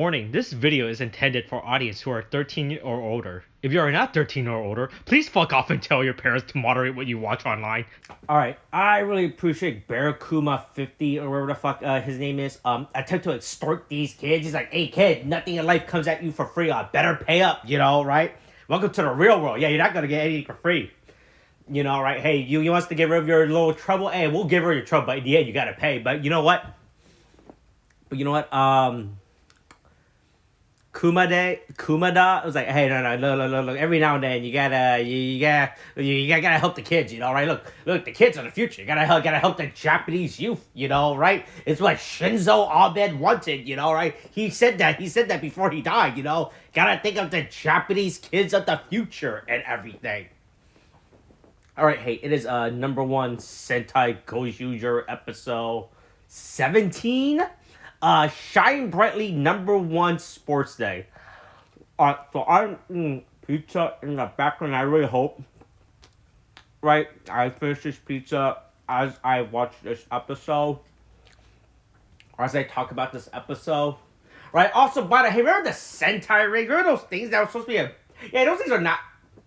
Warning, this video is intended for audience who are 13 or older. If you are not 13 or older, please fuck off and tell your parents to moderate what you watch online. Alright, I really appreciate Barakuma50 or whatever the fuck his name is. Attempt to extort these kids. He's like, hey kid, nothing in life comes at you for free. Better pay up, right? Welcome to the real world. Yeah, you're not gonna get anything for free. Right? Hey, you wants to get rid of your little trouble? Hey, we'll give her your trouble, but in the end, you gotta pay. But you know what? Kumada was like, hey, no, look, every now and then you gotta help the kids, right? Look, the kids are the future. You gotta help the Japanese youth, right? It's what Shinzo Abe wanted, right? He said that before he died, Gotta think of the Japanese kids of the future and everything. All right, hey, it is No.1 Sentai Gozyuger episode 17. Shine brightly No.1 Sports Day. So I'm eating pizza in the background. I really hope, right, I finish this pizza as I watch this episode, or as I talk about this episode, right? Also, by the way, remember the Sentai ring? Remember those things that were supposed to be those things are not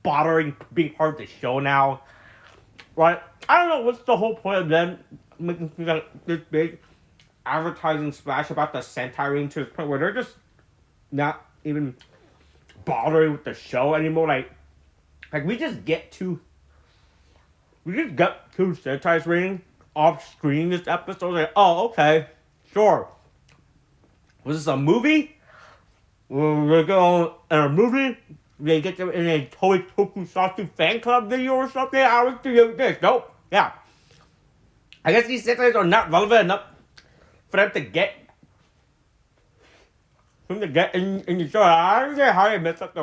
bothering being part of the show now, right? I don't know what's the whole point of them making things like this big advertising splash about the Sentai ring to the point where they're just not even bothering with the show anymore. Like we just got two Sentai ring off screen this episode. Like, oh, okay, sure. Was this a movie? We're going in a movie. They get them in a tokusatsu fan club video or something. I was doing this. Nope. Yeah. I guess these Sentais are not relevant enough for them to get in the show. I don't know how they messed up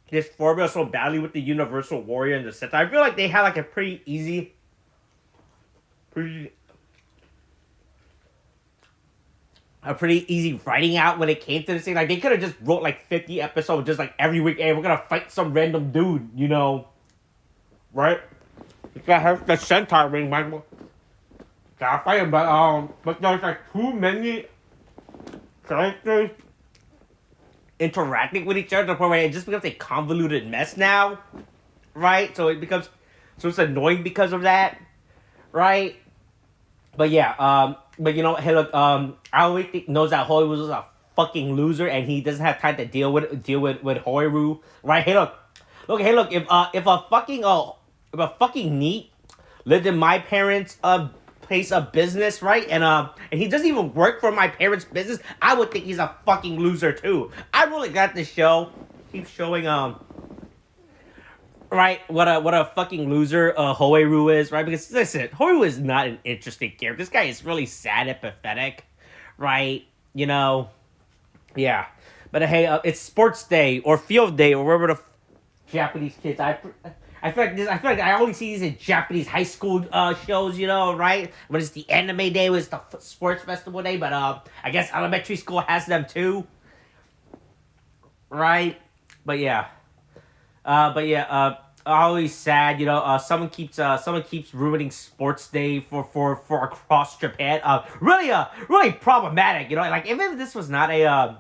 this formula so badly with the Universal Warrior and the Sentai. I feel like they had like a pretty easy writing out when it came to this thing. Like they could have just wrote like 50 episodes just like every week. Hey, we're gonna fight some random dude, right? You gotta have the Sentai ring, man. Gotta fight him, but there's like too many characters interacting with each other to the point where it just becomes a convoluted mess now, right? So it's annoying because of that, right? But yeah, hey look, I always knows that Hoy was a fucking loser and he doesn't have time to deal with Hoiru, right? Hey look, if a fucking NEET lived in my parents' place of business, right? And he doesn't even work for my parents' business, I would think he's a fucking loser too. I really got this show keep showing right what a fucking loser Hoiru is, right? Because listen, Hoiru is not an interesting character. This guy is really sad and pathetic, right? Yeah. But hey, it's sports day or field day or wherever the Japanese kids. I feel like I only see these in Japanese high school shows, right? When it's the anime day, was the sports festival day, but I guess elementary school has them too, right? But yeah, always sad, someone keeps ruining sports day for across Japan. Really problematic, like if this was not a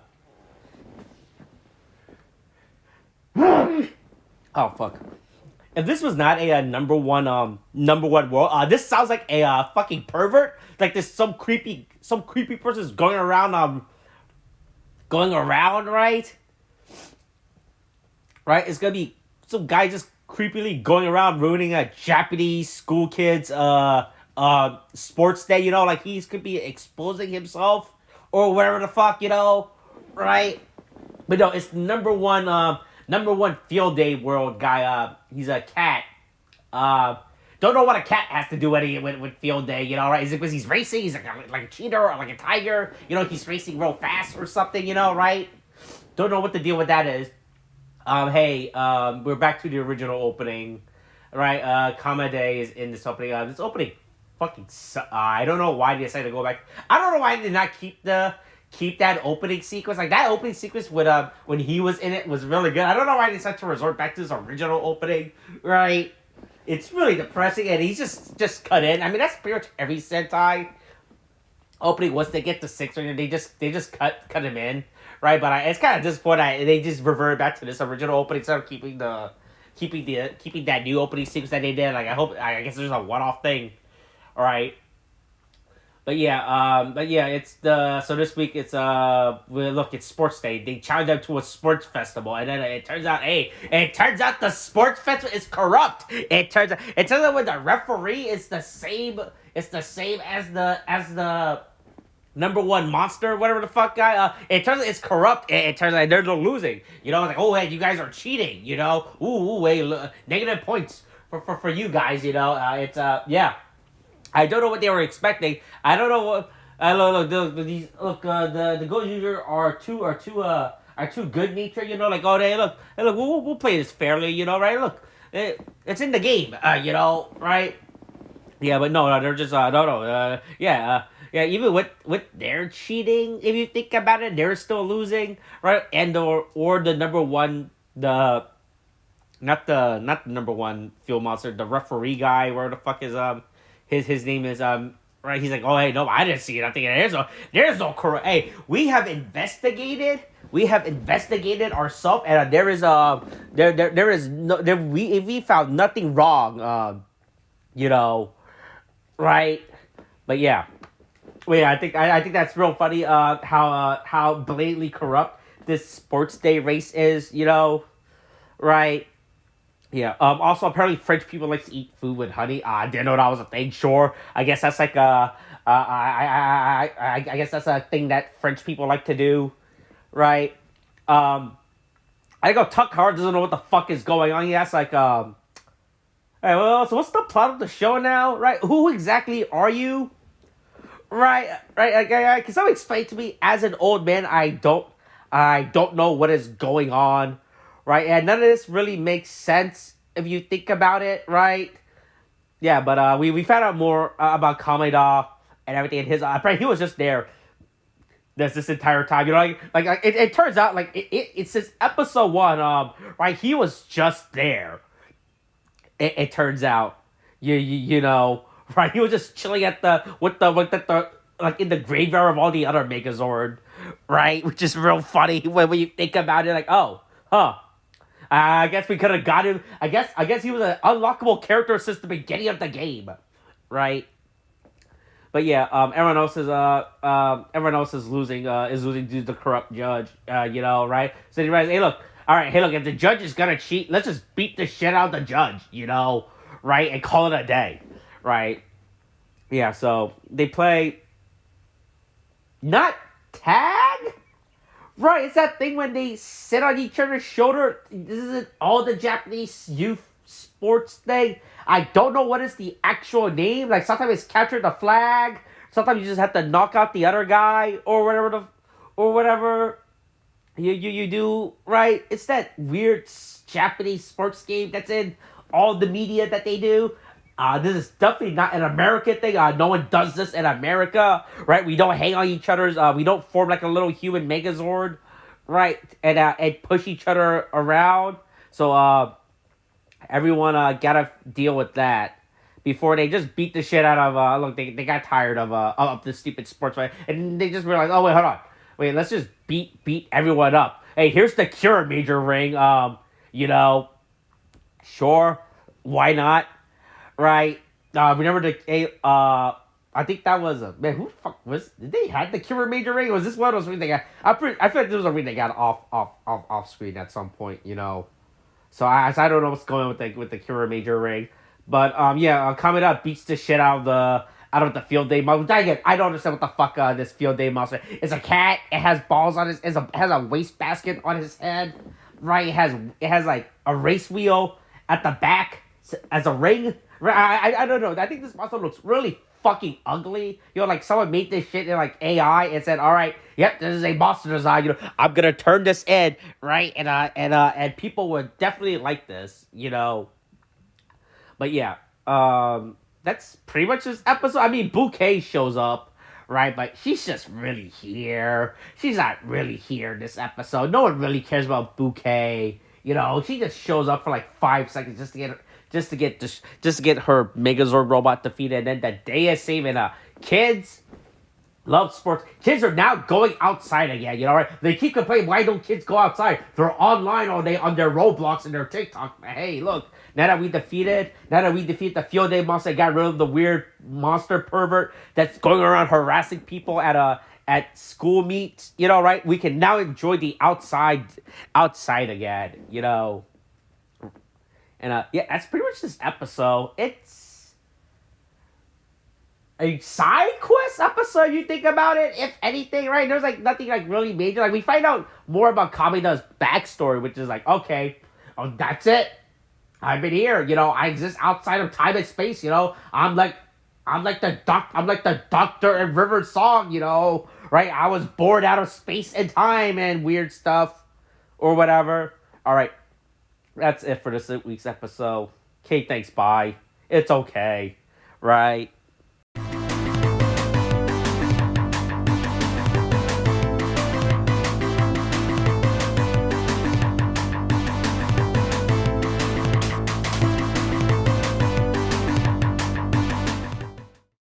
oh fuck. If this was not a No.1 world, this sounds like a fucking pervert. Like there's some creepy person's going around, right? Right? It's gonna be some guy just creepily going around ruining a Japanese school kid's sports day. Like he could be exposing himself or whatever the fuck, right? But no, it's No.1 field day world guy. He's a cat. Don't know what a cat has to do with field day, right? Is it because he's racing? He's like a cheetah or like a tiger? He's racing real fast or something, right? Don't know what the deal with that is. Hey, we're back to the original opening, right? Kamen is in this opening. This opening fucking I don't know why they decided to go back. I don't know why they did not keep that opening sequence. Like that opening sequence with when he was in it was really good. I don't know why they decided to resort back to his original opening, right? It's really depressing, and he's just cut in. I mean, that's pretty much every Sentai. opening once they get to 6, they just cut him in, right? But it's kind of disappointing. They just reverted back to this original opening instead of keeping that new opening sequence that they did. Like I guess there's a one-off thing, all right. But yeah, it's the so this week it's look, it's sports day. They challenged them to a sports festival, and then it turns out the sports festival is corrupt. It turns out when the referee is the same, it's the same as the number 1 monster, whatever the fuck guy. It turns out it's corrupt. It turns out they're losing. You know, like, oh hey, you guys are cheating. You know, wait, negative points for you guys. You know, it's yeah. I don't know what they were expecting. I don't know what. I don't know. The Gozyuger are too good natured. You know, like, oh, hey, look, we'll play this fairly. You know, right? Look, it's in the game. You know, right? Yeah, but no, they're just no. Yeah. Even with their cheating, if you think about it, they're still losing, right? And or the number 1, the not the number 1 field monster, the referee guy, where the fuck is his name is right. He's like, oh hey, no, I didn't see it. I'm thinking there's no correct. Hey, we have investigated ourselves, and there is no there we found nothing wrong. You know, right? But yeah. Well, yeah, I think that's real funny. How blatantly corrupt this sports day race is. You know, right? Yeah. Also, apparently, French people like to eat food with honey. I didn't know that was a thing. Sure. I guess that's like I guess that's a thing that French people like to do, right? I go Tuck Hard doesn't know what the fuck is going on. He asks like Hey, well, so what's the plot of the show now, right? Who exactly are you? Right. Like, can someone explain to me? As an old man, I don't know what is going on, right? And none of this really makes sense if you think about it, right? Yeah, but we found out more about Kamen and everything. And his apparently he was just there this entire time, you know, like it turns out like it since episode 1, right? He was just there. It turns out, you know. Right, he was just chilling at with the like in the graveyard of all the other Megazord, right? Which is real funny when you think about it. Like, oh, huh? I guess we could have got him. I guess he was an unlockable character since the beginning of the game, right? But yeah, everyone else is losing due to the corrupt judge. You know, right? So he writes, hey, look, all right, hey, look, if the judge is gonna cheat, let's just beat the shit out of the judge, you know, right, and call it a day. Right. Yeah, so they play not tag? Right, it's that thing when they sit on each other's shoulder. This isn't all the Japanese youth sports thing. I don't know what is the actual name. Like sometimes it's capture the flag. Sometimes you just have to knock out the other guy or whatever you do, right? It's that weird Japanese sports game that's in all the media that they do. This is definitely not an American thing. No one does this in America, right? We don't hang on each other's. We don't form like a little human Megazord, right? And push each other around. So everyone gotta deal with that before they just beat the shit out of. Look, they got tired of this stupid sports fight, and they just realized, oh wait, hold on, wait, let's just beat everyone up. Hey, here's the Cure Major ring. You know, sure, why not? Right. Remember I think that was man. Who the fuck was? Did they have the Cure Major ring? Or was this one of those rings they got? I feel like this was a ring they got off screen at some point. You know. So I don't know what's going on with the Cure Major ring, but Kameda beats the shit out of the field day monster. Again, I don't understand what the fuck this field day monster. It's a cat. It has balls on it has a wastebasket on his head. Right. It has like a race wheel at the back as a ring. I don't know. I think this monster looks really fucking ugly. You know, like someone made this shit in like AI and said, "All right, yep, this is a monster design. You know, I'm gonna turn this in, right?" And people would definitely like this. You know, but yeah, that's pretty much this episode. I mean, Bouquet shows up, right? But she's just really here. She's not really here this episode. No one really cares about Bouquet. You know, she just shows up for like 5 seconds just to get her Megazord robot defeated, and then the day is saving kids, Love sports. Kids are now going outside again, right? They keep complaining, why don't kids go outside? They're online all day on their Roblox and their TikTok. But hey, look, now that we defeat the field day monster, got rid of the weird monster pervert that's going around harassing people at school meets, right? We can now enjoy the outside again. And yeah, that's pretty much this episode. It's a side quest episode, you think about it, if anything, right? There's like nothing like really major. Like we find out more about Kamena's backstory, which is like, okay, oh, that's it. I've been here, I exist outside of time and space, I'm like the doctor in River Song, right? I was born out of space and time and weird stuff or whatever. All right. That's it for this week's episode. Okay, thanks, bye. It's okay, right?